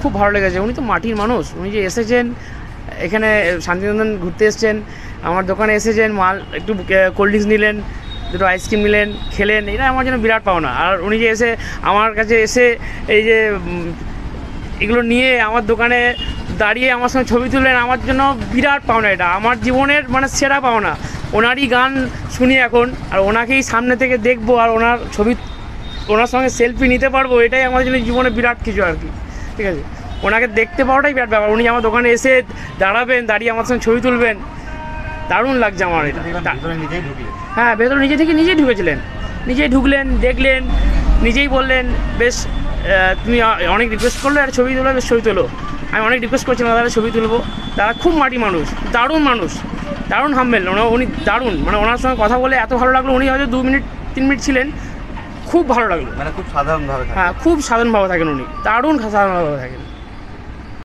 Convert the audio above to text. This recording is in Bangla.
খুব ভালো লেগেছে। উনি তো মাটির মানুষ, উনি যে এসেছেন এখানে শান্তিনিকেতন ঘুরতে এসেছেন, আমার দোকানে এসেছেন, মাল একটু কোল্ড ড্রিঙ্কস নিলেন, দুটো আইসক্রিম নিলেন, খেলেন, এটা আমার জন্য বিরাট পাওনা। আর উনি যে এসে আমার কাছে এসে এই যে এগুলো নিয়ে আমার দোকানে দাঁড়িয়ে আমার সঙ্গে ছবি তুললেন, আমার জন্য বিরাট পাওনা। এটা আমার জীবনের মানে সেরা পাওনা। ওনারই গান শুনি এখন, আর ওনাকেই সামনে থেকে দেখবো, আর ওনার ছবি, ওনার সঙ্গে সেলফি নিতে পারবো, এটাই আমার জন্য জীবনে বিরাট কিছু আর কি। ঠিক আছে, ওনাকে দেখতে পাওয়াটাই বিরাট ব্যাপার। উনি আমার দোকানে এসে দাঁড়াবেন, দাঁড়িয়ে আমার সঙ্গে ছবি তুলবেন, দারুণ লাগছে আমার এটা। হ্যাঁ, ভেতরে নিজে থেকে নিজেই ঢুকেছিলেন, নিজেই ঢুকলেন, দেখলেন, নিজেই বললেন বেশ তুমি অনেক রিকোয়েস্ট করলে একটা ছবি তোলো, বেশ ছবি তোলো। আমি অনেক রিকোয়েস্ট করছিলাম দাদা ছবি তুলবো। দাদা খুব মাটি মানুষ, দারুণ মানুষ, দারুণ হাম্বেল উনি, দারুণ। মানে ওনার সঙ্গে কথা বলে এত ভালো লাগলো। উনি হয়তো 2 মিনিট 3 মিনিট ছিলেন, খুব ভালো লাগলো। মানে খুব সাধারণভাবে, হ্যাঁ, খুব সাধারণভাবে থাকেন উনি, দারুণ সাধারণভাবে থাকেন।